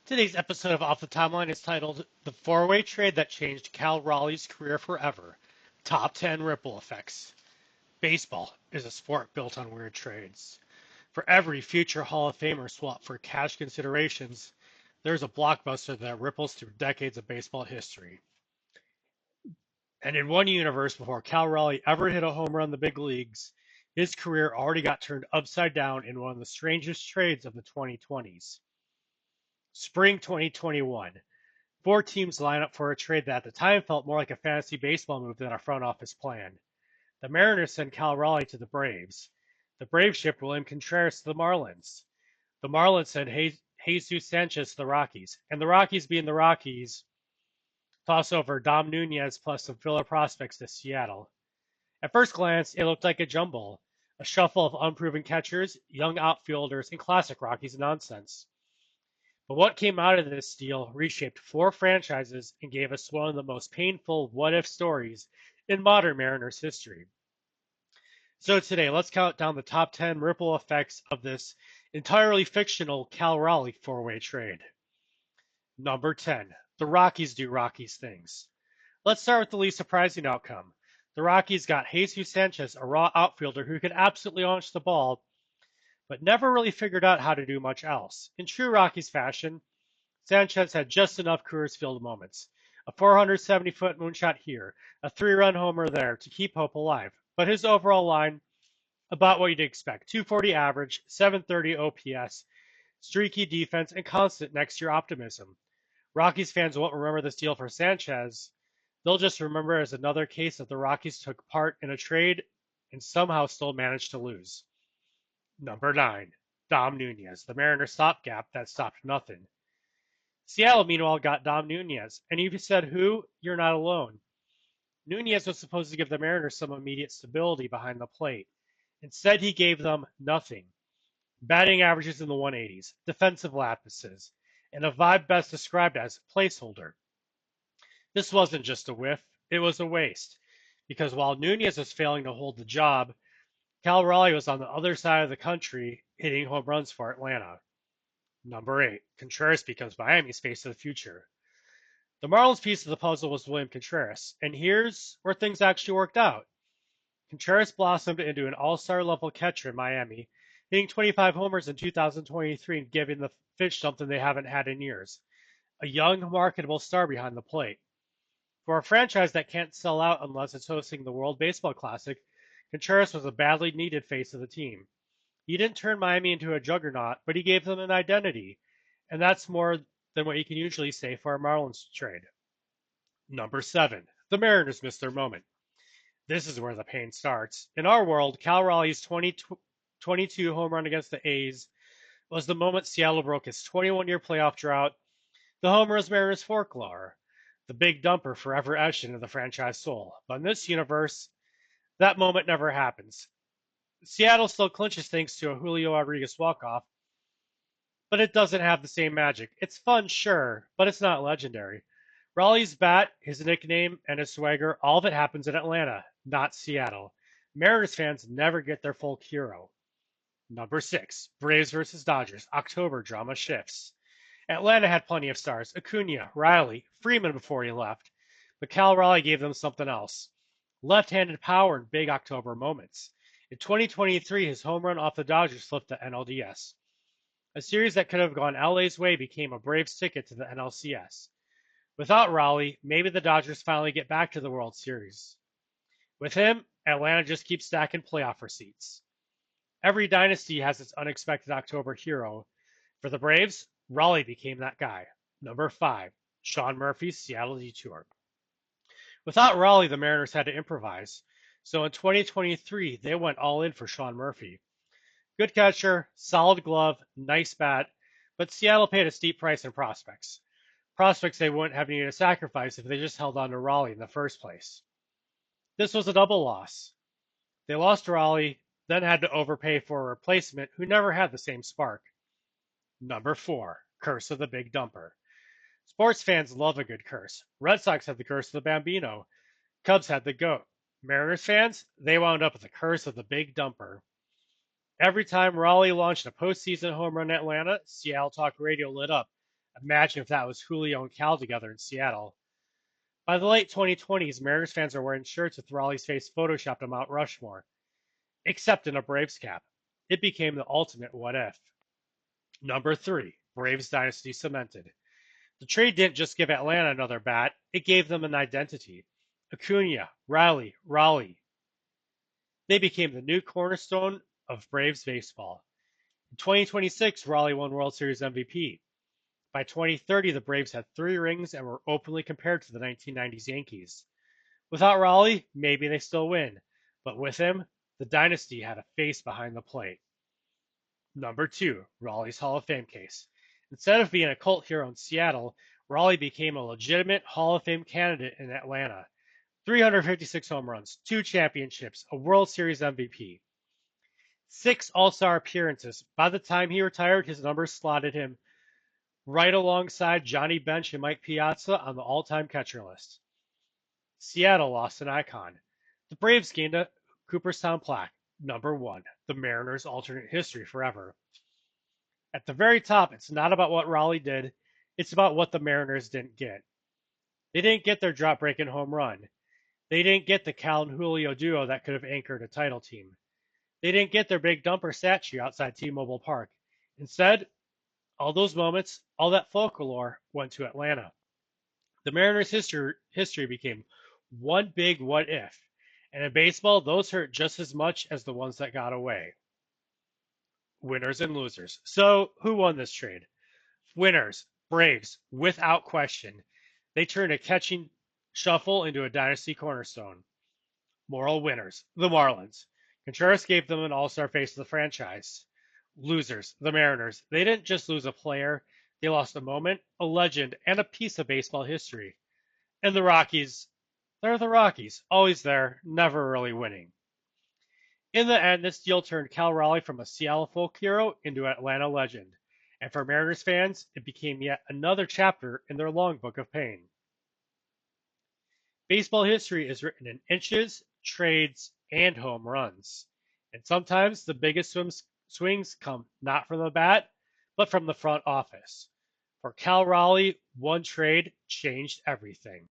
Today's episode of Off the Timeline is titled The Four-Way Trade That Changed Cal Raleigh's Career Forever. Top 10 Ripple Effects. Baseball is a sport built on weird trades. For every future Hall of Famer swapped for cash considerations, there's a blockbuster that ripples through decades of baseball history. And in one universe, before Cal Raleigh ever hit a home run in the big leagues, his career already got turned upside down in one of the strangest trades of the 2020s. Spring 2021. Four teams line up for a trade that at the time felt more like a fantasy baseball move than a front office plan. The Mariners send Cal Raleigh to the Braves. The Braves ship William Contreras to the Marlins. The Marlins send Jesús Sánchez to the Rockies. And the Rockies, being the Rockies, toss over Dom Nuñez plus some filler prospects to Seattle. At first glance, it looked like a jumble, a shuffle of unproven catchers, young outfielders, and classic Rockies nonsense. But what came out of this deal reshaped four franchises and gave us one of the most painful what-if stories in modern Mariners history. So today, let's count down the top 10 ripple effects of this entirely fictional Cal Raleigh four-way trade. Number 10. The Rockies do Rockies things. Let's start with the least surprising outcome. The Rockies got Jesús Sánchez, a raw outfielder who could absolutely launch the ball, but never really figured out how to do much else. In true Rockies fashion, Sánchez had just enough Coors-Field moments. A 470-foot moonshot here, a 3-run homer there to keep hope alive. But his overall line, about what you'd expect. 240 average, 730 OPS, streaky defense, and constant next-year optimism. Rockies fans won't remember this deal for Sánchez. They'll just remember it as another case that the Rockies took part in a trade and somehow still managed to lose. Number 9. Dom Nuñez, the Mariners stopgap that stopped nothing. Seattle, meanwhile, got Dom Nuñez, and if you said who, you're not alone. Nuñez was supposed to give the Mariners some immediate stability behind the plate. Instead, he gave them nothing. Batting averages in the 180s, defensive lapses, and a vibe best described as placeholder. This wasn't just a whiff, it was a waste, because while Nuñez was failing to hold the job, Cal Raleigh was on the other side of the country hitting home runs for Atlanta. Number 8. Contreras becomes Miami's face of the future. The Marlins piece of the puzzle was William Contreras, and here's where things actually worked out. Contreras blossomed into an all-star level catcher in Miami, hitting 25 homers in 2023 and giving the Fish something they haven't had in years. A young, marketable star behind the plate. For a franchise that can't sell out unless it's hosting the World Baseball Classic, Contreras was a badly needed face of the team. He didn't turn Miami into a juggernaut, but he gave them an identity, and that's more than what you can usually say for a Marlins trade. Number 7. The Mariners missed their moment. This is where the pain starts. In our world, Cal Raleigh's 2022 home run against the A's was the moment Seattle broke its 21-year playoff drought. The homer is Mariners folklore, the big dumper forever etched into the franchise soul. But in this universe, that moment never happens. Seattle still clinches thanks to a Julio Rodriguez walk-off, but it doesn't have the same magic. It's fun, sure, but it's not legendary. Raleigh's bat, his nickname, and his swagger, all of it happens in Atlanta, not Seattle. Mariners fans never get their full hero. Number 6. Braves versus Dodgers. October drama shifts. Atlanta had plenty of stars. Acuna, Riley, Freeman before he left. But Cal Raleigh gave them something else. Left-handed power in big October moments. In 2023, his home run off the Dodgers flipped the NLDS. A series that could have gone LA's way became a Braves ticket to the NLCS. Without Raleigh, maybe the Dodgers finally get back to the World Series. With him, Atlanta just keeps stacking playoff receipts. Every dynasty has its unexpected October hero. For the Braves, Raleigh became that guy. Number 5. Sean Murphy's Seattle Detour. Without Raleigh, the Mariners had to improvise. So in 2023, they went all in for Sean Murphy. Good catcher, solid glove, nice bat, but Seattle paid a steep price in prospects. Prospects they wouldn't have needed to sacrifice if they just held on to Raleigh in the first place. This was a double loss. They lost Raleigh, then had to overpay for a replacement who never had the same spark. Number 4. Curse of the Big Dumper. Sports fans love a good curse. Red Sox had the curse of the Bambino. Cubs had the GOAT. Mariners fans, they wound up with the curse of the Big Dumper. Every time Raleigh launched a postseason home run in Atlanta, Seattle Talk Radio lit up, Imagine if that was Julio and Cal together in Seattle. By the late 2020s, Mariners fans are wearing shirts with Raleigh's face photoshopped on Mount Rushmore, except in a Braves cap. It became the ultimate what if. Number 3, Braves dynasty cemented. The trade didn't just give Atlanta another bat, it gave them an identity. Acuna, Riley, Raleigh. They became the new cornerstone of Braves baseball. In 2026, Raleigh won World Series MVP. By 2030, the Braves had 3 rings and were openly compared to the 1990s Yankees. Without Raleigh, maybe they still win, but with him, the dynasty had a face behind the plate. Number 2, Raleigh's Hall of Fame case. Instead of being a cult hero in Seattle, Raleigh became a legitimate Hall of Fame candidate in Atlanta. 356 home runs, 2 championships, a World Series MVP, 6 All-Star appearances. By the time he retired, his numbers slotted him right alongside Johnny Bench and Mike Piazza on the all-time catcher list. Seattle lost an icon. The Braves gained a Cooperstown plaque. Number 1, the Mariners' alternate history forever. At the very top, it's not about what Raleigh did, it's about what the Mariners didn't get. They didn't get their drought-breaking home run. They didn't get the Cal and Julio duo that could have anchored a title team. They didn't get their big dumper statue outside T-Mobile Park. Instead, all those moments, all that folklore went to Atlanta. The Mariners' history became one big what if. And in baseball, those hurt just as much as the ones that got away. Winners and losers. So, who won this trade? Winners, Braves, without question. They turned a catching shuffle into a dynasty cornerstone. Moral winners, the Marlins. Contreras gave them an all-star face of the franchise. Losers, the Mariners. They didn't just lose a player, they lost a moment, a legend, and a piece of baseball history. And the Rockies, they're the Rockies, always there, never really winning. In the end, this deal turned Cal Raleigh from a Seattle folk hero into an Atlanta legend. And for Mariners fans, it became yet another chapter in their long book of pain. Baseball history is written in inches, trades, and home runs. And sometimes the biggest swings come not from the bat, but from the front office. For Cal Raleigh, one trade changed everything.